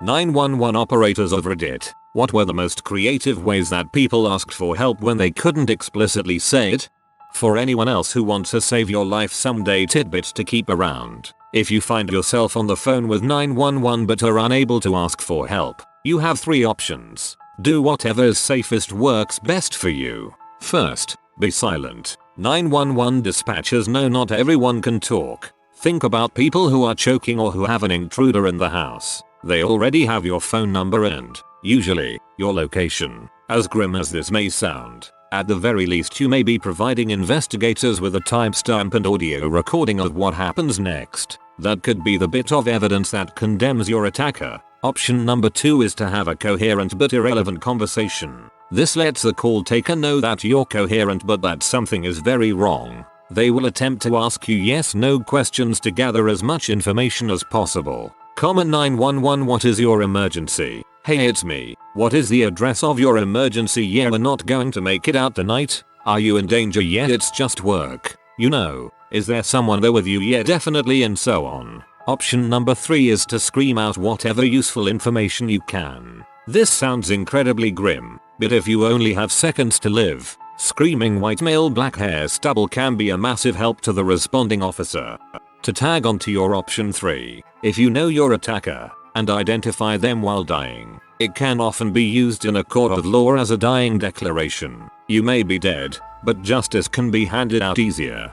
911 operators of Reddit. What were the most creative ways that people asked for help when they couldn't explicitly say it? For anyone else who wants a save your life someday tidbit to keep around, if you find yourself on the phone with 911 but are unable to ask for help, you have 3 options. Do whatever is safest works best for you. First, be silent. 911 dispatchers know not everyone can talk. Think about people who are choking or who have an intruder in the house. They already have your phone number and, usually, your location. As grim as this may sound, at the very least you may be providing investigators with a timestamp and audio recording of what happens next. That could be the bit of evidence that condemns your attacker. Option number 2 is to have a coherent but irrelevant conversation. This lets the call taker know that you're coherent but that something is very wrong. They will attempt to ask you yes/no questions to gather as much information as possible. Common 911. What is your emergency? Hey, it's me. What is the address of your emergency? Yeah, we're not going to make it out tonight. Are you in danger? Yeah, it's just work. You know. Is there someone there with you? Yeah, definitely, and so on. Option number 3 is to scream out whatever useful information you can. This sounds incredibly grim, but if you only have seconds to live, screaming white male black hair stubble can be a massive help to the responding officer. To tag onto your option 3, if you know your attacker and identify them while dying, it can often be used in a court of law as a dying declaration. You may be dead, but justice can be handed out easier.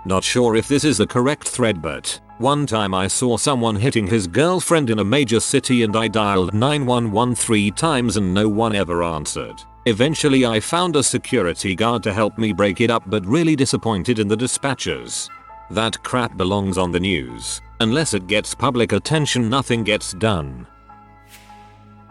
Not sure if this is the correct thread, but one time I saw someone hitting his girlfriend in a major city and I dialed 911 3 times and no one ever answered. Eventually I found a security guard to help me break it up, but really disappointed in the dispatchers. That crap belongs on the news. Unless it gets public attention, nothing gets done.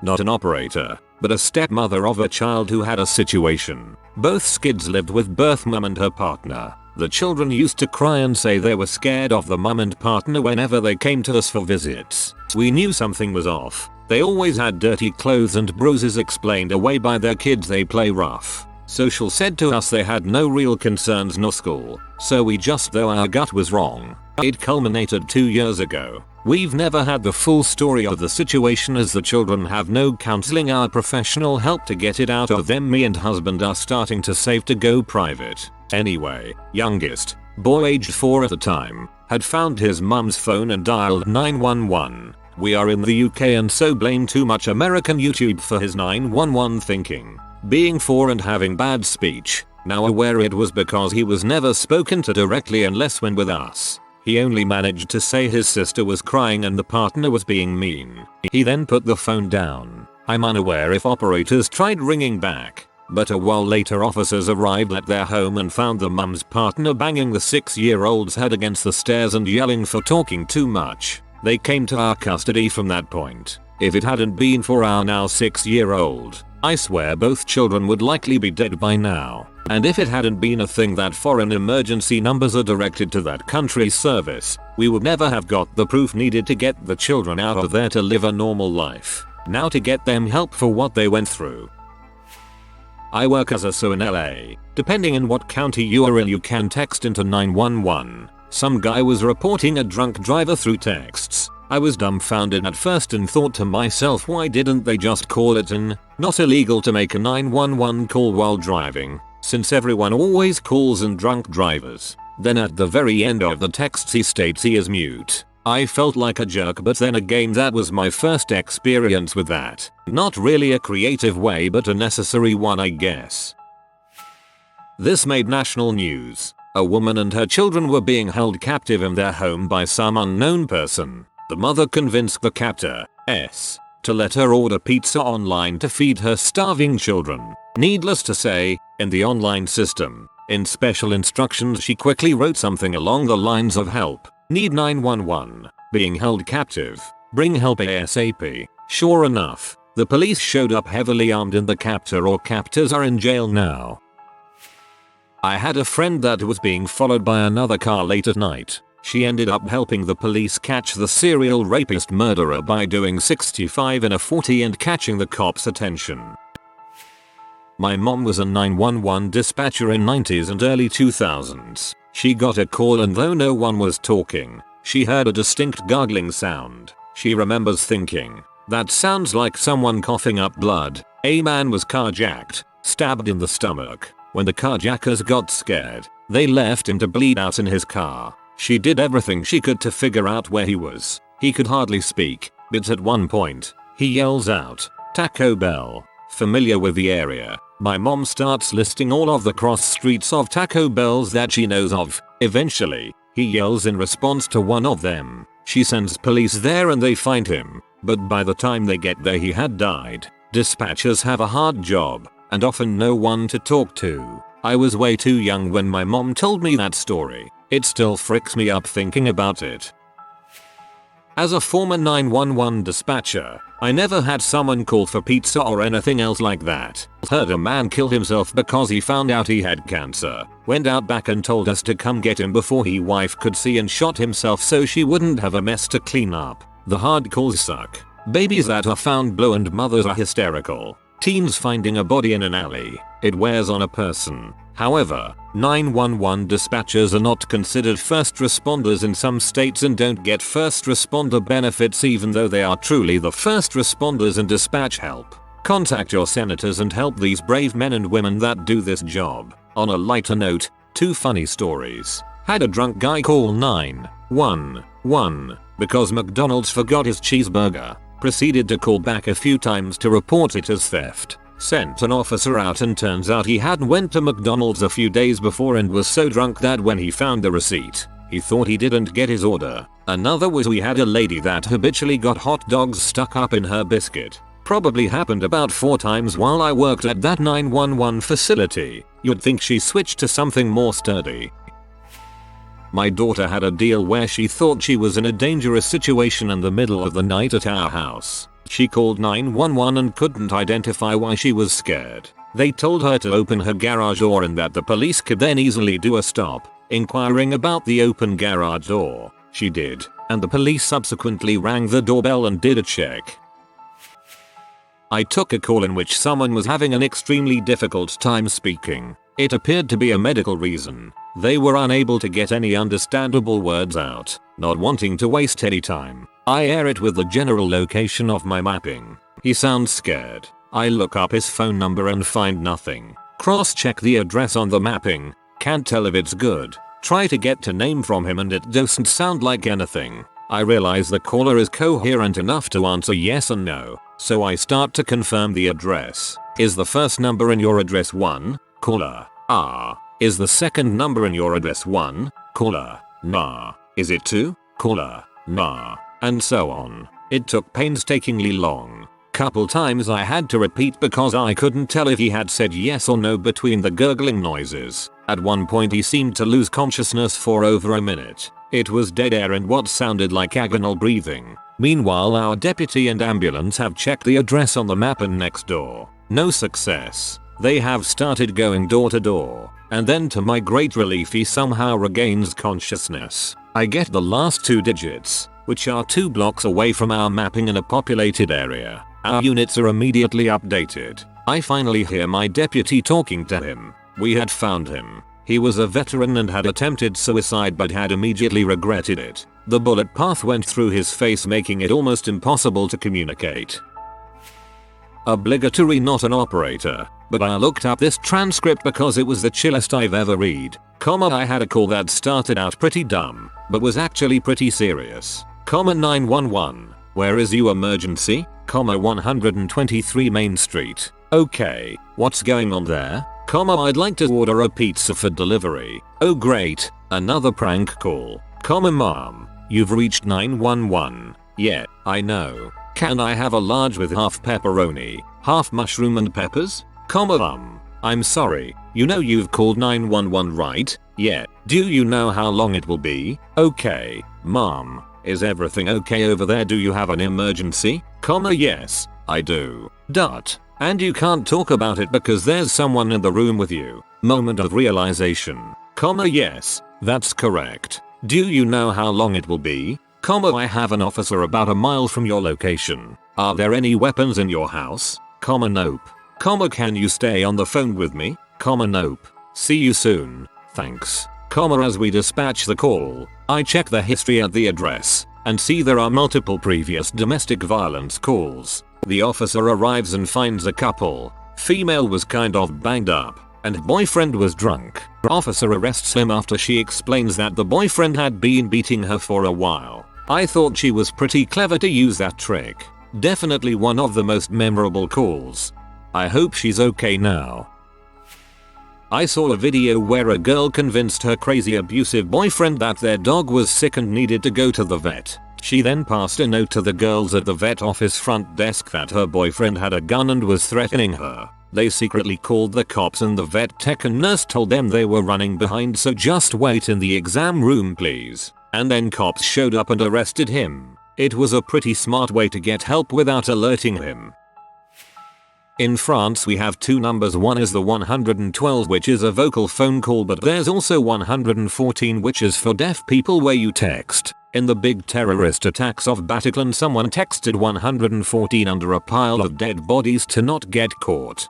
Not an operator, but a stepmother of a child who had a situation. Both skids lived with birth mum and her partner. The children used to cry and say they were scared of the mum and partner whenever they came to us for visits. We knew something was off. They always had dirty clothes and bruises explained away by their kids. They play rough. Social said to us they had no real concerns nor school, so we just though our gut was wrong. It culminated 2 years ago. We've never had the full story of the situation as the children have no counseling or professional help to get it out of them. Me and husband are starting to save to go private. Anyway, youngest, boy aged 4 at the time, had found his mum's phone and dialed 911. We are in the UK and so blame too much American YouTube for his 911 thinking. Being 4 and having bad speech, now aware it was because he was never spoken to directly unless when with us. He only managed to say his sister was crying and the partner was being mean. He then put the phone down. I'm unaware if operators tried ringing back, but a while later officers arrived at their home and found the mum's partner banging the 6-year-old's head against the stairs and yelling for talking too much. They came to our custody from that point. If it hadn't been for our now 6-year-old, I swear both children would likely be dead by now. And if it hadn't been a thing that foreign emergency numbers are directed to that country's service, we would never have got the proof needed to get the children out of there to live a normal life. Now to get them help for what they went through. I work as a SO in LA. Depending on what county you are in, you can text into 911. Some guy was reporting a drunk driver through texts. I was dumbfounded at first and thought to myself, why didn't they just call it in? Not illegal to make a 911 call while driving, since everyone always calls in drunk drivers. Then at the very end of the text he states he is mute. I felt like a jerk, but then again that was my first experience with that. Not really a creative way, but a necessary one, I guess. This made national news. A woman and her children were being held captive in their home by some unknown person. The mother convinced the captor, S, to let her order pizza online to feed her starving children. Needless to say, in the online system, in special instructions she quickly wrote something along the lines of help, need 911, being held captive, bring help ASAP. Sure enough, the police showed up heavily armed and the captor or captors are in jail now. I had a friend that was being followed by another car late at night. She ended up helping the police catch the serial rapist murderer by doing 65 in a 40 and catching the cops' attention. My mom was a 911 dispatcher in 90s and early 2000s. She got a call and though no one was talking, she heard a distinct gargling sound. She remembers thinking, "That sounds like someone coughing up blood." A man was carjacked, stabbed in the stomach. When the carjackers got scared, they left him to bleed out in his car. She did everything she could to figure out where he was. He could hardly speak, but at one point, he yells out, "Taco Bell." Familiar with the area, my mom starts listing all of the cross streets of Taco Bells that she knows of. Eventually, he yells in response to one of them. She sends police there and they find him, but by the time they get there he had died. Dispatchers have a hard job, and often no one to talk to. I was way too young when my mom told me that story. It still fricks me up thinking about it. As a former 911 dispatcher, I never had someone call for pizza or anything else like that. Heard a man kill himself because he found out he had cancer. Went out back and told us to come get him before his wife could see and shot himself so she wouldn't have a mess to clean up. The hard calls suck. Babies that are found blue and mothers are hysterical. Teens finding a body in an alley. It wears on a person. However, 911 dispatchers are not considered first responders in some states and don't get first responder benefits even though they are truly the first responders and dispatch help. Contact your senators and help these brave men and women that do this job. On a lighter note, 2 funny stories. Had a drunk guy call 911 because McDonald's forgot his cheeseburger. Proceeded to call back a few times to report it as theft. Sent an officer out and turns out he hadn't went to McDonald's a few days before and was so drunk that when he found the receipt, he thought he didn't get his order. Another was we had a lady that habitually got hot dogs stuck up in her biscuit. Probably happened about 4 times while I worked at that 911 facility. You'd think she switched to something more sturdy. My daughter had a deal where she thought she was in a dangerous situation in the middle of the night at our house. She called 911 and couldn't identify why she was scared. They told her to open her garage door and that the police could then easily do a stop, inquiring about the open garage door. She did, and the police subsequently rang the doorbell and did a check. I took a call in which someone was having an extremely difficult time speaking. It appeared to be a medical reason. They were unable to get any understandable words out. Not wanting to waste any time, I air it with the general location of my mapping. He sounds scared. I look up his phone number and find nothing. Cross-check the address on the mapping. Can't tell if it's good. Try to get a name from him and it doesn't sound like anything. I realize the caller is coherent enough to answer yes and no, so I start to confirm the address. Is the first number in your address 1? Caller. Ah. Is the second number in your address 1? Caller. Nah. Is it 2? Caller. Nah. And so on. It took painstakingly long. Couple times I had to repeat because I couldn't tell if he had said yes or no between the gurgling noises. At one point he seemed to lose consciousness for over a minute. It was dead air and what sounded like agonal breathing. Meanwhile our deputy and ambulance have checked the address on the map and next door. No success. They have started going door to door, and then to my great relief he somehow regains consciousness. I get the last 2 digits, which are 2 blocks away from our mapping in a populated area. Our units are immediately updated. I finally hear my deputy talking to him. We had found him. He was a veteran and had attempted suicide but had immediately regretted it. The bullet path went through his face making it almost impossible to communicate. Obligatory not an operator, but I looked up this transcript because it was the chillest I've ever read. I had a call that started out pretty dumb, but was actually pretty serious. 911, where is your emergency? 123 Main Street. Okay, what's going on there? I'd like to order a pizza for delivery. Oh great, another prank call. Mom, you've reached 911. Yeah, I know. Can I have a large with half pepperoni, half mushroom and peppers? I'm sorry, you know you've called 911 right? Yeah, do you know how long it will be? Okay, Mom, is everything okay over there? Do you have an emergency? Yes, I do. And you can't talk about it because there's someone in the room with you. Moment of realization. Yes, that's correct. Do you know how long it will be? I have an officer about a mile from your location. Are there any weapons in your house? Nope. Can you stay on the phone with me? Nope. See you soon. Thanks. As we dispatch the call, I check the history at the address. and see there are multiple previous domestic violence calls. The officer arrives and finds a couple. Female was kind of banged up, and boyfriend was drunk. Officer arrests him after she explains that the boyfriend had been beating her for a while. I thought she was pretty clever to use that trick. Definitely one of the most memorable calls. I hope she's okay now. I saw a video where a girl convinced her crazy abusive boyfriend that their dog was sick and needed to go to the vet. She then passed a note to the girls at the vet office front desk that her boyfriend had a gun and was threatening her. They secretly called the cops and the vet tech and nurse told them they were running behind, so just wait in the exam room please. And then cops showed up and arrested him. It was a pretty smart way to get help without alerting him. In France we have two numbers. One is the 112, which is a vocal phone call, but there's also 114, which is for deaf people, where you text. In the big terrorist attacks of Bataclan, someone texted 114 under a pile of dead bodies to not get caught.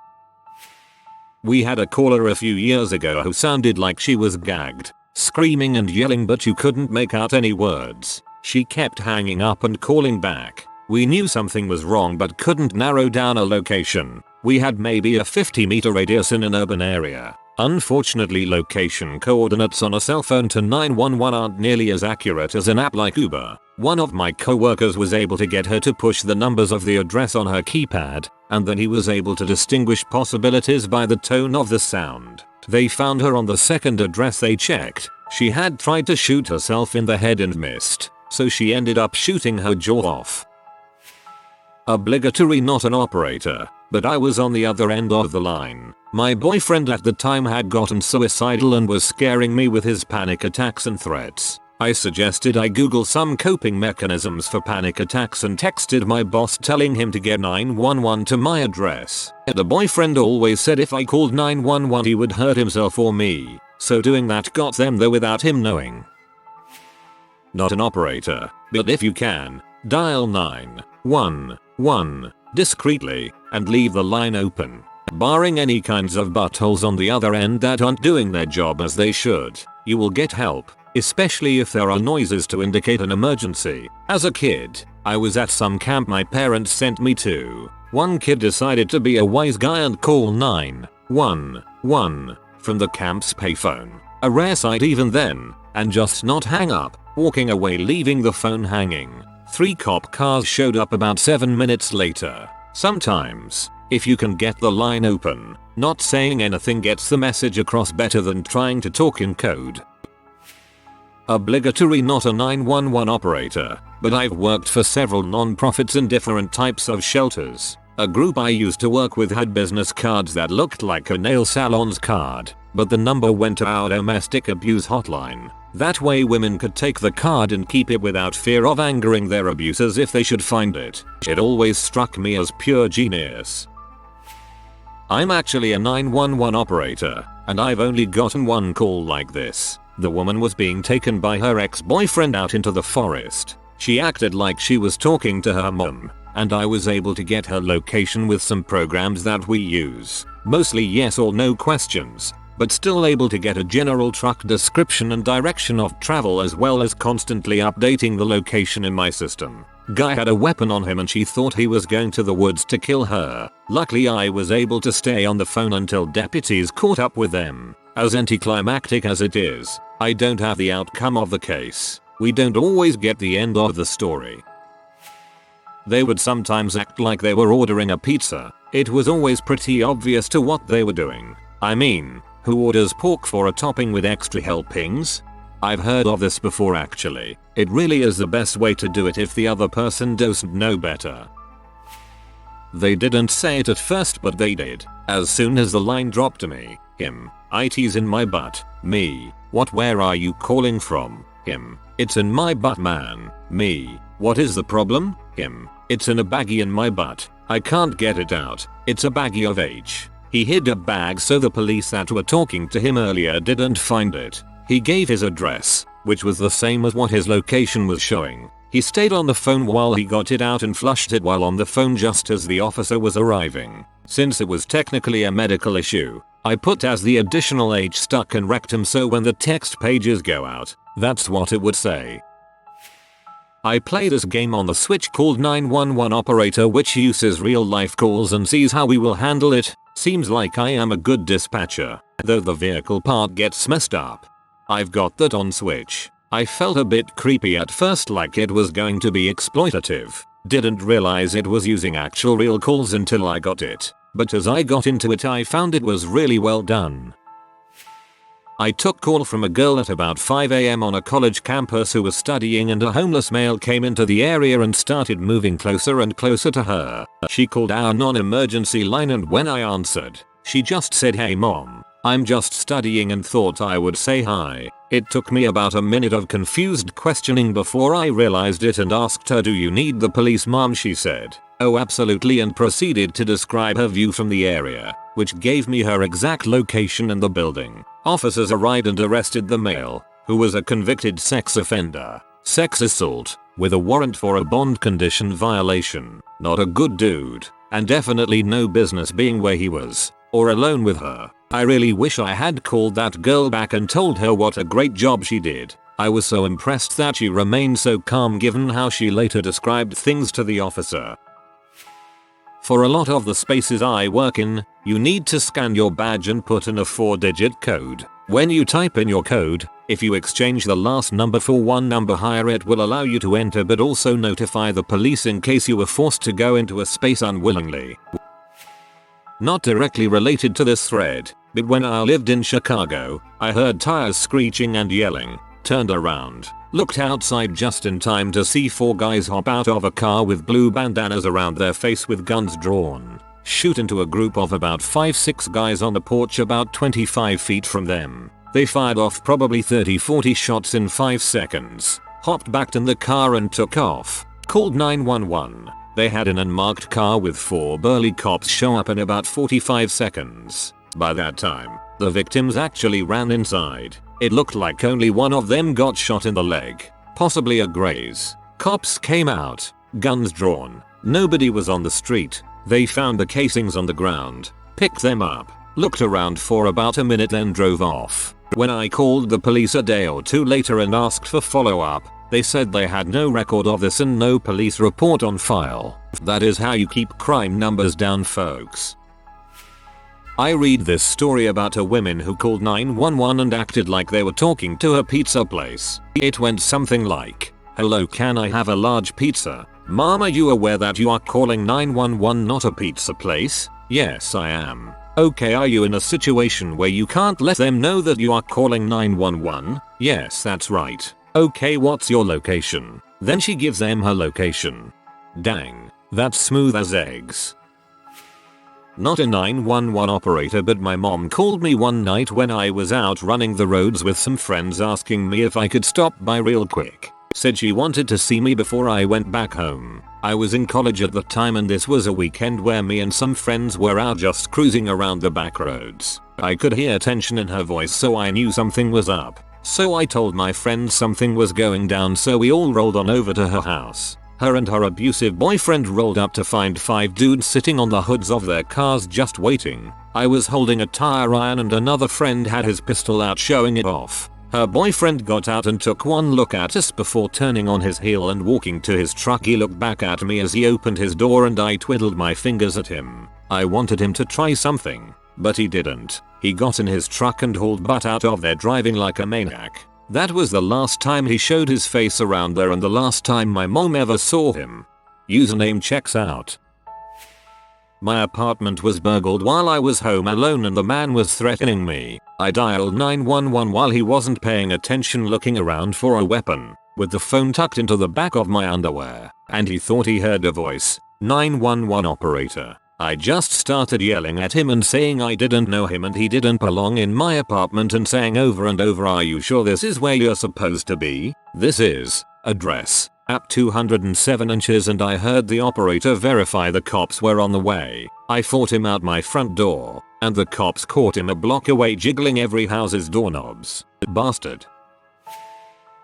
We had a caller a few years ago who sounded like she was gagged, screaming and yelling, but you couldn't make out any words. She kept hanging up and calling back. We knew something was wrong but couldn't narrow down a location. We had maybe a 50-meter radius in an urban area. Unfortunately, location coordinates on a cell phone to 911 aren't nearly as accurate as an app like Uber. One of my coworkers was able to get her to push the numbers of the address on her keypad, and then he was able to distinguish possibilities by the tone of the sound. They found her on the second address they checked. She had tried to shoot herself in the head and missed, so she ended up shooting her jaw off. Obligatory, not an operator, but I was on the other end of the line. My boyfriend at the time had gotten suicidal and was scaring me with his panic attacks and threats. I suggested I Google some coping mechanisms for panic attacks and texted my boss telling him to get 911 to my address. The boyfriend always said if I called 911 he would hurt himself or me, so doing that got them there without him knowing. Not an operator, but if you can, dial 911 discreetly and leave the line open. Barring any kinds of buttholes on the other end that aren't doing their job as they should, you will get help, especially if there are noises to indicate an emergency. As a kid, I was at some camp my parents sent me to. One kid decided to be a wise guy and call 911 from the camp's payphone. A rare sight even then, and just not hang up, walking away leaving the phone hanging. 3 cop cars showed up about 7 minutes later. Sometimes, if you can get the line open, not saying anything gets the message across better than trying to talk in code. Obligatory, not a 911 operator, but I've worked for several non-profits in different types of shelters. A group I used to work with had business cards that looked like a nail salon's card, but the number went to our domestic abuse hotline. That way women could take the card and keep it without fear of angering their abusers if they should find it. It always struck me as pure genius. I'm actually a 911 operator, and I've only gotten one call like this. The woman was being taken by her ex-boyfriend out into the forest. She acted like she was talking to her mom, and I was able to get her location with some programs that we use. Mostly yes or no questions, but still able to get a general truck description and direction of travel, as well as constantly updating the location in my system. Guy had a weapon on him and she thought he was going to the woods to kill her. Luckily I was able to stay on the phone until deputies caught up with them. As anticlimactic as it is, I don't have the outcome of the case. We don't always get the end of the story. They would sometimes act like they were ordering a pizza. It was always pretty obvious to what they were doing. I mean, who orders pork for a topping with extra helpings? I've heard of this before actually. It really is the best way to do it if the other person doesn't know better. They didn't say it at first, but they did. As soon as the line dropped to me, him, IT's in my butt. Me, what, where are you calling from? Him, it's in my butt man. Me, what is the problem? Him, it's in a baggie in my butt. I can't get it out. It's a baggie of H. He hid a bag so the police that were talking to him earlier didn't find it. He gave his address, which was the same as what his location was showing. He stayed on the phone while he got it out and flushed it while on the phone just as the officer was arriving. Since it was technically a medical issue, I put as the additional H stuck in rectum so when the text pages go out, that's what it would say. I play this game on the Switch called 911 Operator, which uses real life calls and sees how we will handle it. Seems like I am a good dispatcher, though the vehicle part gets messed up. I've got that on Switch. I felt a bit creepy at first, like it was going to be exploitative. Didn't realize it was using actual real calls until I got it. But as I got into it, I found it was really well done. I took call from a girl at about 5 AM on a college campus who was studying, and a homeless male came into the area and started moving closer and closer to her. She called our non-emergency line, and when I answered, she just said, "Hey mom, I'm just studying," and thought I would say hi. It took me about a minute of confused questioning before I realized it and asked her, "Do you need the police, mom?" She said, "Oh absolutely," and proceeded to describe her view from the area, which gave me her exact location and the building. Officers arrived and arrested the male, who was a convicted sex offender, sex assault, with a warrant for a bond condition violation. Not a good dude, and definitely no business being where he was, or alone with her. I really wish I had called that girl back and told her what a great job she did. I was so impressed that she remained so calm given how she later described things to the officer. For a lot of the spaces I work in, you need to scan your badge and put in a 4-digit code. When you type in your code, if you exchange the last number for one number higher, it will allow you to enter but also notify the police in case you were forced to go into a space unwillingly. Not directly related to this thread, but when I lived in Chicago, I heard tires screeching and yelling, turned around, looked outside just in time to see 4 guys hop out of a car with blue bandanas around their face with guns drawn, shoot into a group of about 5-6 guys on the porch about 25 feet from them. They fired off probably 30-40 shots in 5 seconds, hopped back in the car and took off, called 911. They had an unmarked car with 4 burly cops show up in about 45 seconds. By that time, the victims actually ran inside. It looked like only one of them got shot in the leg, possibly a graze. Cops came out, guns drawn. Nobody was on the street. They found the casings on the ground, picked them up, looked around for about a minute, then drove off. When I called the police a day or two later and asked for follow-up, they said they had no record of this and no police report on file. That is how you keep crime numbers down, folks. I read this story about a woman who called 911 and acted like they were talking to her pizza place. It went something like, "Hello, can I have a large pizza? Mom, are you aware that you are calling 911, not a pizza place?" "Yes, I am." "Okay, are you in a situation where you can't let them know that you are calling 911? "Yes, that's right." "Okay, what's your location?" Then she gives them her location. Dang, that's smooth as eggs. Not a 911 operator, but my mom called me one night when I was out running the roads with some friends, asking me if I could stop by real quick. Said she wanted to see me before I went back home. I was in college at the time and this was a weekend where me and some friends were out just cruising around the back roads. I could hear tension in her voice, so I knew something was up. So I told my friends something was going down, so we all rolled on over to her house. Her and her abusive boyfriend rolled up to find 5 dudes sitting on the hoods of their cars just waiting. I was holding a tire iron and another friend had his pistol out showing it off. Her boyfriend got out and took one look at us before turning on his heel and walking to his truck. He looked back at me as he opened his door and I twiddled my fingers at him. I wanted him to try something, but he didn't. He got in his truck and hauled butt out of there, driving like a maniac. That was the last time he showed his face around there and the last time my mom ever saw him. Username checks out. My apartment was burgled while I was home alone and the man was threatening me. I dialed 911 while he wasn't paying attention, looking around for a weapon, with the phone tucked into the back of my underwear, and he thought he heard a voice. 911 operator. I just started yelling at him and saying I didn't know him and he didn't belong in my apartment, and saying over and over, "Are you sure this is where you're supposed to be? This is address at 207 inches," and I heard the operator verify the cops were on the way. I fought him out my front door, and the cops caught him a block away jiggling every house's doorknobs. Bastard.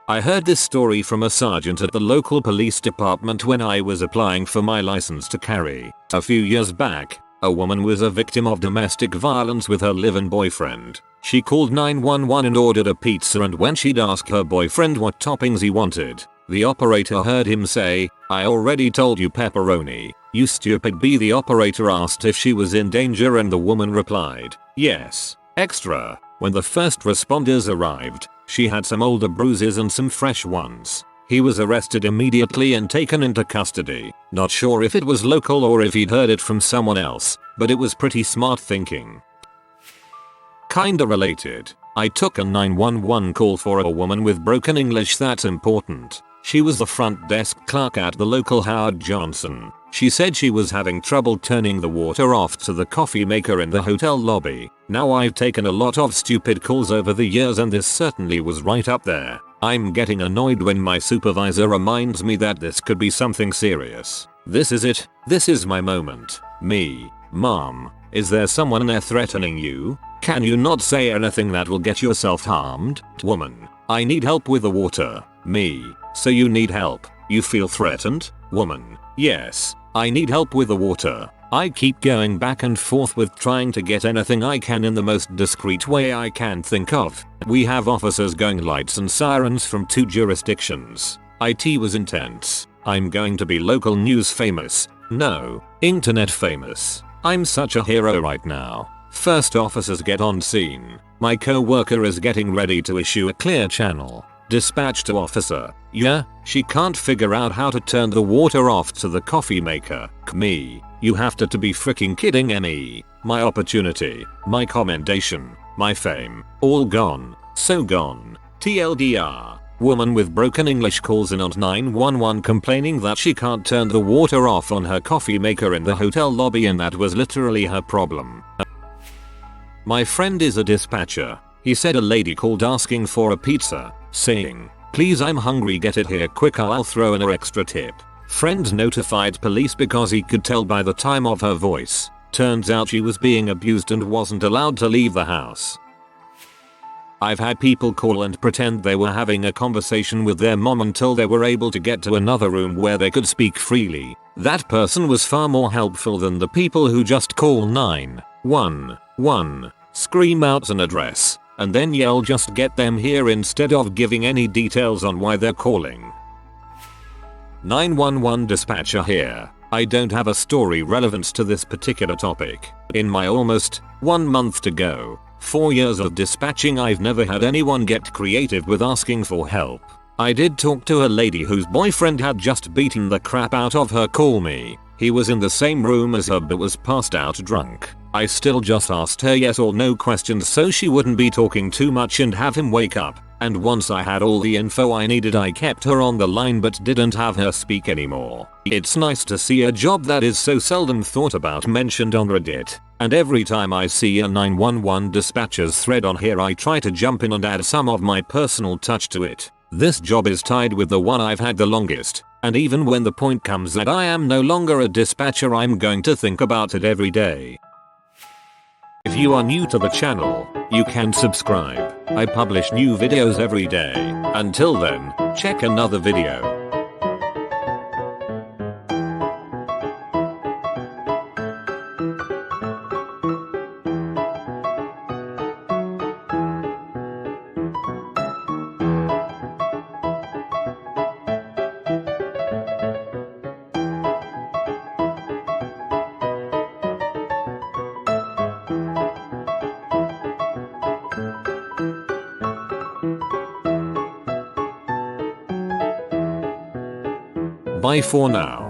I heard this story from a sergeant at the local police department when I was applying for my license to carry. A few years back, a woman was a victim of domestic violence with her live-in boyfriend. She called 911 and ordered a pizza, and when she'd asked her boyfriend what toppings he wanted, The operator heard him say, "I already told you pepperoni, you stupid bee." The operator asked if she was in danger and the woman replied, "Yes, extra." When the first responders arrived, she had some older bruises and some fresh ones. He was arrested immediately and taken into custody. Not sure if it was local or if he'd heard it from someone else, but it was pretty smart thinking. Kinda related. I took a 911 call for a woman with broken English. That's important. She was the front desk clerk at the local Howard Johnson. She said she was having trouble turning the water off to the coffee maker in the hotel lobby. Now I've taken a lot of stupid calls over the years and this certainly was right up there. I'm getting annoyed when my supervisor reminds me that this could be something serious. This is it. This is my moment. Me. Mom, is there someone there threatening you? Can you not say anything that will get yourself harmed? Woman, I need help with the water. Me, so you need help. You feel threatened? Woman, yes, I need help with the water. I keep going back and forth with trying to get anything I can in the most discreet way I can think of. We have officers going lights and sirens from 2 jurisdictions. IT was intense. I'm going to be local news famous. No, internet famous. I'm such a hero right now. First officers get on scene. My co-worker is getting ready to issue a clear channel. Dispatch to officer. Yeah, she can't figure out how to turn the water off to the coffee maker. Me. You have to be freaking kidding me. My opportunity, my commendation, my fame, all gone. So gone. TLDR. Woman with broken English calls in on 911 complaining that she can't turn the water off on her coffee maker in the hotel lobby and that was literally her problem. My friend is a dispatcher. He said a lady called asking for a pizza, saying, "Please, I'm hungry, get it here quick, I'll throw in an extra tip." Friend notified police because he could tell by the time of her voice. Turns out she was being abused and wasn't allowed to leave the house. I've had people call and pretend they were having a conversation with their mom until they were able to get to another room where they could speak freely. That person was far more helpful than the people who just call 911, scream out an address, and then yell just get them here instead of giving any details on why they're calling. 911 dispatcher here. I don't have a story relevant to this particular topic. In my almost 1 month to go, 4 years of dispatching, I've never had anyone get creative with asking for help. I did talk to a lady whose boyfriend had just beaten the crap out of her. Call me. He was in the same room as her but was passed out drunk. I still just asked her yes or no questions so she wouldn't be talking too much and have him wake up. And once I had all the info I needed, I kept her on the line but didn't have her speak anymore. It's nice to see a job that is so seldom thought about mentioned on Reddit. And every time I see a 911 dispatcher's thread on here, I try to jump in and add some of my personal touch to it. This job is tied with the one I've had the longest, and even when the point comes that I am no longer a dispatcher, I'm going to think about it every day. If you are new to the channel, you can subscribe. I publish new videos every day. Until then, check another video. Bye for now.